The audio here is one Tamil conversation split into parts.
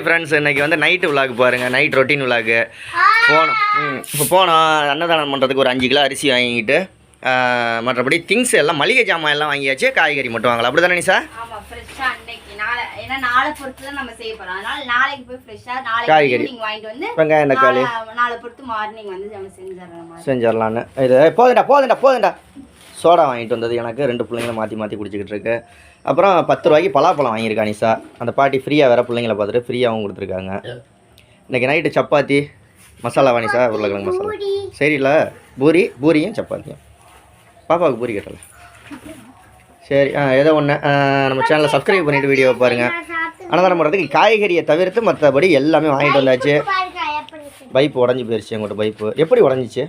ஃப்ரெண்ட்ஸ் இன்றைக்கி வந்து நைட்டு விலாக் பாருங்கள். நைட் ரொட்டீன் விலாகு இப்போ போனோம் அன்னதானம் பண்ணுறதுக்கு ஒரு 5 கிலோ அரிசி வாங்கிட்டு மற்றபடி திங்ஸ் எல்லாம் மளிகை ஜாமான் எல்லாம் வாங்கியாச்சு. காய்கறி மட்டும் வாங்கலாம். அப்படி தானே சார்? ஆமாம், ஃப்ரெஷ்ஷாக அன்னைக்கு நாளை பொறுத்து தான் நம்ம செய்ய போகிறோம். அதனால் நாளைக்கு போய் ஃப்ரெஷ்ஷாக காய்கறி வாங்கிட்டு வந்து வெங்காயம் தக்காளி நாளை பொறுத்து மார்னிங் வந்து நம்ம செஞ்சிடலான்னு. இது போதுண்டா சோடா வாங்கிட்டு வந்தது எனக்கு. 2 பிள்ளைங்களும் மாற்றி குடிச்சிக்கிட்டு இருக்கு. அப்புறம் 10 ரூபாய்க்கு பலாப்பழம் வாங்கியிருக்கா நிஷா. அந்த பாட்டி ஃப்ரீயாக வேறு பிள்ளைங்களை பார்த்துட்டு ஃப்ரீயாகவும் கொடுத்துருக்காங்க. இன்றைக்கி நைட்டு சப்பாத்தி மசாலா வாணிசா உருளைக்கிழங்கு மசாலா சரியில்ல. பூரியும் சப்பாத்தியும். பாப்பாவுக்கு பூரி கேட்டல. சரி ஏதோ ஒன்று நம்ம சேனலை சப்ஸ்கிரைப் பண்ணிவிட்டு வீடியோ பாருங்கள். அன்னதானம் பண்ணுறதுக்கு காய்கறியை தவிர்த்து மற்றபடி எல்லாமே வாங்கிட்டு வந்தாச்சு. பைப்பு உடஞ்சி போயிடுச்சு. எங்கள்கிட்ட பைப்பு எப்படி உடஞ்சிச்சு?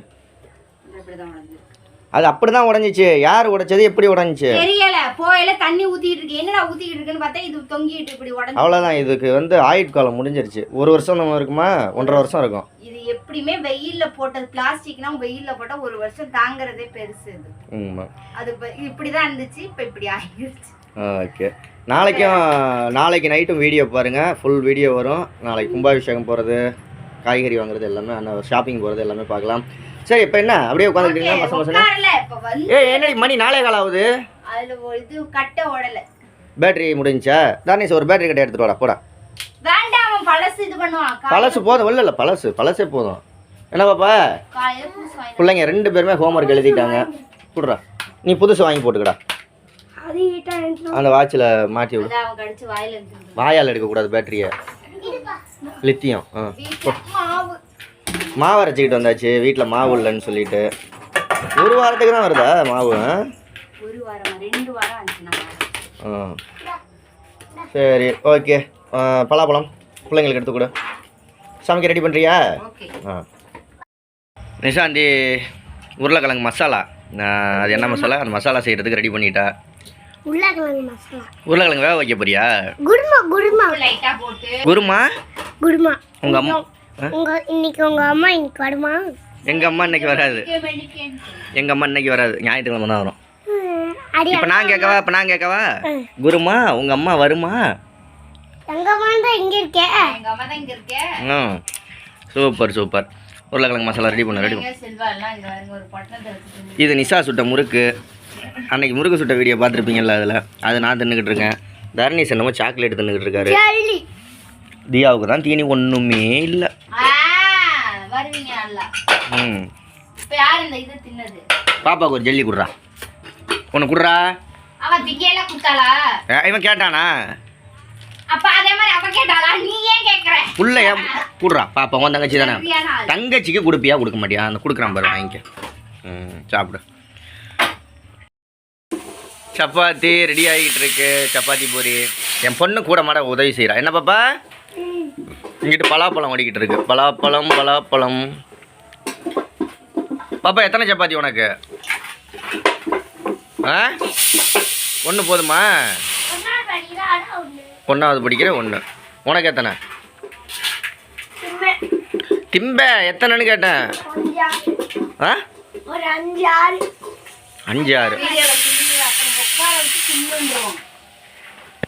அது அப்படி தான் உடஞ்சிச்சு. யார் உடைச்சது? எப்படி உடஞ்சிச்சு தெரியல. போயில தண்ணி ஊற்றிட்டு இருக்கு. என்னடா ஊற்றிட்டு இருக்குன்னு பார்த்தா இது தொங்கிட்டு இப்படி உடஞ்சி. அவ்வளோதான். இதுக்கு வந்து ஆயுட்காலம் முடிஞ்சிருச்சு. 1 வருஷம் நம்ம இருக்குமா? 1.5 வருஷம் இருக்கும். இது எப்படியுமே வெயிலில் போட்டது. பிளாஸ்டிக்னா வெயிலில் போட்டால் 1 வருஷம் தாங்கிறதே பெருசு. இது அது இப்படி தான் இருந்துச்சு. இப்போ இப்படி ஆகிடுச்சு. ஓகே. நாளைக்கு நைட்டும் வீடியோ பாருங்கள். ஃபுல் வீடியோ வரும். நாளைக்கு கும்பாபிஷேகம் போகிறது, காய்கறி வாங்குறது எல்லாமே, ஷாப்பிங் போகிறது எல்லாமே பார்க்கலாம். சரி இப்போ என்ன அப்படியே உட்காந்துக்கிட்டீங்களா? பசங்க என்னடி மணி 4:15 ஆகுது. இது கட்ட ஓடலை. பேட்டரி முடிஞ்சா தானே? ஒரு பேட்டரி கட்டை எடுத்துட்டு வாடா போடா. வேண்டாம், பழசு இது பண்ணுவான். பழசு போதும். இல்லை பழசே போதும். என்ன பாப்பா? பிள்ளைங்க 2 பேருமே ஹோம்ஒர்க் எழுதிட்டாங்க. கொடுறா, நீ புதுசு வாங்கி போட்டுக்கடா. அந்த வாட்சில் மாட்டி விடு. வாயால் எடுக்கக்கூடாது பேட்டரியை. லித்தியம். மாவு அரைச்சிக்கிட்டு வந்தாச்சு. வீட்டில் மாவு இல்லைன்னு சொல்லிட்டு 1 வாரத்துக்கு தான் வருதா மாவு? 1 வாரம் 2 வாரம். சரி ஓகே. பலாப்பழம் பிள்ளைங்களுக்கு எடுத்து கொடு. சமைக்க ரெடி பண்ணுறியா? நிஷாந்தி உருளைக்கிழங்கு மசாலா. அது என்ன மசாலா? அந்த மசாலா செய்கிறதுக்கு ரெடி பண்ணிட்டா. உருளைக்கிழங்கு வேக வைக்க போறியா? குருமா. உங்கள் அம்மா இன்னைக்கு வருமா? எங்கள் அம்மா இன்னைக்கு வராது. ஞாயிற்றுக்கிழமை தான் வரும். இப்போ நான் கேட்கவா? குருமா உங்கள் அம்மா வருமா? சூப்பர். உருளைக்கிழங்கு மசாலா ரெடி பண்ண. இது நிஷா சுட்ட முறுக்கு. அன்னைக்கு முறுக்கு சுட்ட வீடியோ பார்த்துருப்பீங்கல்ல? அது நான் தின்னுக்கிட்டு இருக்கேன். தர்ணீஸ் என்னமோ சாக்லேட் தின்னுக்கிட்டு இருக்காரு. தியாவுக்கு தான் தீனி ஒன்றுமே இல்லை. பாப்பாவுக்கு ஒரு ஜெல்லி குடுறா. உனக்கு குடுறா. இவன் கேட்டானா? புள்ள குடுறா. பாப்பா உன் தங்கச்சி தானே? தங்கச்சிக்கு கொடுப்பியா கொடுக்க மாட்டியா? அந்த கொடுக்குறான் பாரு, வாங்கிக்க. சாப்பிடு. சப்பாத்தி ரெடி ஆகிட்டு இருக்கு. சப்பாத்தி பூரி. என் பொண்ணு கூட மாட உதவி செய்கிறா. என்ன பாப்பா? இங்கிட்டு பலாப்பழம் ஓடிக்கிட்டு இருக்கு. பலாப்பழம். பாப்பா எத்தனை சப்பாத்தி உனக்கு? 1 போதுமா? 1ஆவது படிக்கிற 1. உனக்கு எத்தனை? திம்ப எத்தனைன்னு கேட்டேன். 5 6.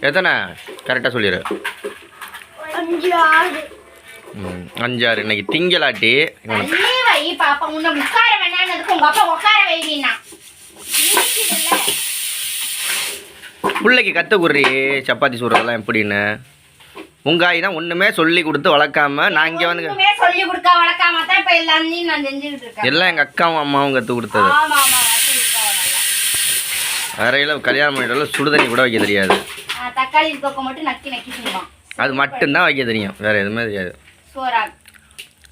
எத்தனை கரெக்டாக சொல்லிடு. 5 6. இன்னைக்கு திங்களாட்டி பிள்ளைக்கு கற்று குடுறி சப்பாத்தி சுடுறதெல்லாம் எப்படின்னு. உங்காய் தான் ஒன்றுமே சொல்லி கொடுத்து வளர்க்காம நான் இங்கே வந்து எல்லாம் எங்கள் அக்காவும் அம்மாவும் கற்று கொடுத்தது. வேறையில் கல்யாணம் பண்ணிட்டாலும் சுடுதண்ணி கூட வைக்க தெரியாது. தக்காளி மட்டும் நக்கி செய்வான். அது மட்டும்தான் வைக்க தெரியும். வேறு எதுவுமே தெரியாது.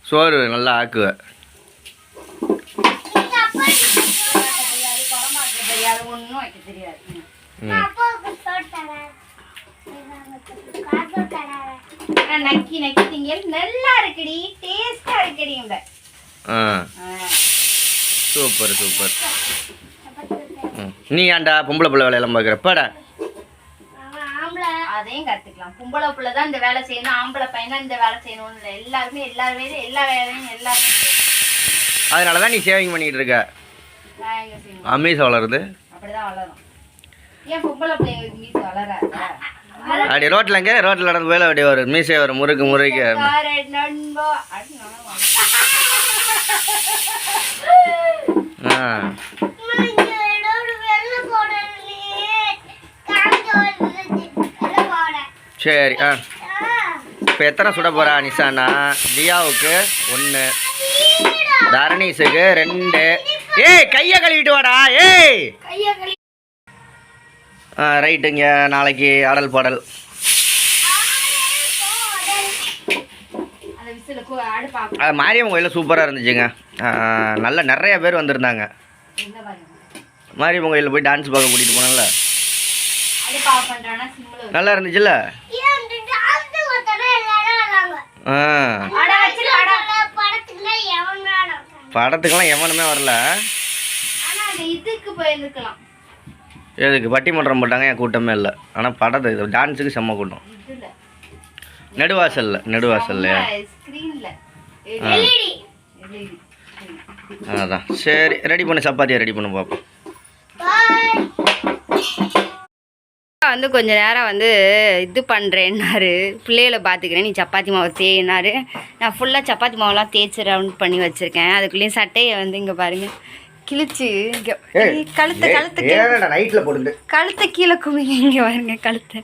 சோறு நல்லா ஆக்குவேன். சூப்பர். நீ ஏன்டா பொம்பளை பிள்ளை வேலையெல்லாம் பார்க்குறப்பாடா? அதையும் கற்றுக்கலாம். பொம்பளை பிள்ளை தான் இந்த வேலை செய்யணும், ஆம்பளை பையனா இந்த வேலை செய்யணும்னு இல்லை. எல்லா வேலையும் எல்லாருமே. அதனால தான் நீ சேவிங் பண்ணிக்கிட்டு இருக்க. அமீஸ் வளருது. அப்படிதான் வளரும். ஏன் பொம்பளை பிள்ளைங்களுக்கு மீசை வளராது? அப்படி ரோட்டில் எங்கே ரோட்டில் நடந்து போயில அப்படி ஒரு மீசை ஒரு முறுக்கு முறுக்கு ஆ சரி ஆ இப்போ எத்தனை சுட போகிறா நிஷானா? தியாவுக்கு 1, தரணீஸுக்கு 2. ஏய் கையை கழுவிட்டு வாடா ஏய். ஆ ரைட்டுங்க. நாளைக்கு ஆடல் பாடல். மாரியம்மன் கோயிலில் சூப்பராக இருந்துச்சுங்க. நல்ல நிறைய பேர் வந்திருந்தாங்க. மாரியம்மன் கோயிலில் போய் டான்ஸ் பார்க்க கூட்டிகிட்டு போனோம்ல, நல்லா இருந்துச்சுல்ல. படத்துக்கெல்லாம் எவனுமே வரல. எதுக்கு பட்டிமன்றம் போட்டாங்க, என் கூட்டமே இல்லை. ஆனால் படத்துக்கு டான்ஸுக்கு செம்ம கூட்டம். நெடுவாசல்ல அதான். சரி ரெடி பண்ணு, சப்பாத்தியை ரெடி பண்ணு பார்ப்போம். வந்து கொஞ்ச நேரம் வந்து இது பண்ணுறேன்னாரு, பிள்ளைகளை பார்த்துக்கிறேன், நீ சப்பாத்தி மாவு தேயினாரு. நான் ஃபுல்லாக சப்பாத்தி மாவுலாம் தேய்ச்சி ரவுண்ட் பண்ணி வச்சுருக்கேன். அதுக்குள்ளேயும் சட்டையை வந்து இங்கே பாருங்கள் கிழிச்சு கழுத்தை கீழே குமிங்க. இங்கே பாருங்க கழுத்தை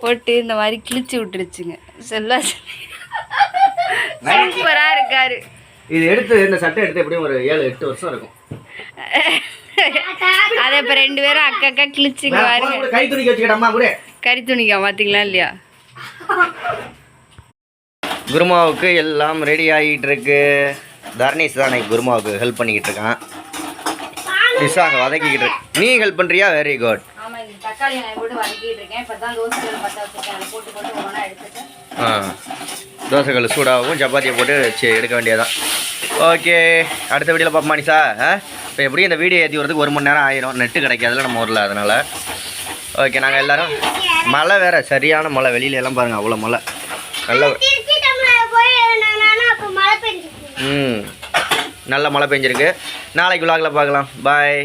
போட்டு இந்த மாதிரி கிழிச்சு விட்டுருச்சுங்க. சூப்பராக இருக்காரு. இது எடுத்து இந்த சட்டை எடுத்து எப்படியும் ஒரு 7-8 வருஷம் இருக்கும். அதை இப்போ 2 பேரும் அக்கா கிழிச்சுங்க பாருங்க. கறி துணிக்க வச்சுக்கிட்டம்மா கூட கறி துணிக்கா பார்த்தீங்களா இல்லையா? குருமாவுக்கு எல்லாம் ரெடி ஆகிட்டு இருக்கு. தர்ணீஸ் தான் இன்னைக்கு குருமாவுக்கு ஹெல்ப் பண்ணிக்கிட்டு இருக்கான். நிஷா அங்கே வதக்கிக்கிட்டு இருக்கு. நீ ஹெல்ப் பண்ணுறியா? Very good. தக்காளி நான் போட்டு வதக்கிட்டு இருக்கேன். இப்போ தான் தோசைகள் பற்ற வச்சுருக்கேன். அதை போட்டு ஒவ்வொன்றா எடுத்துட்டு தோசைகள் சூடாகவும் சப்பாத்தியை போட்டு வச்சு எடுக்க வேண்டியதான். ஓகே, அடுத்த வீடியோவில் பார்ப்போமா நிஷா? இப்போ எப்படியும் இந்த வீடியோ ஏற்றி வரதுக்கு 1 மணி நேரம் ஆயிரும். நெட்டு கிடைக்காதுல நம்ம ஊரில், அதனால். ஓகே, நாங்கள் எல்லோரும் மழை வேறு, சரியான மழை. வெளியில எல்லாம் பாருங்கள் அவ்வளோ மழை. நல்ல நல்ல மழை பெஞ்சிருக்கு. நாளைக்கு விலாகில் பார்க்கலாம். பாய்.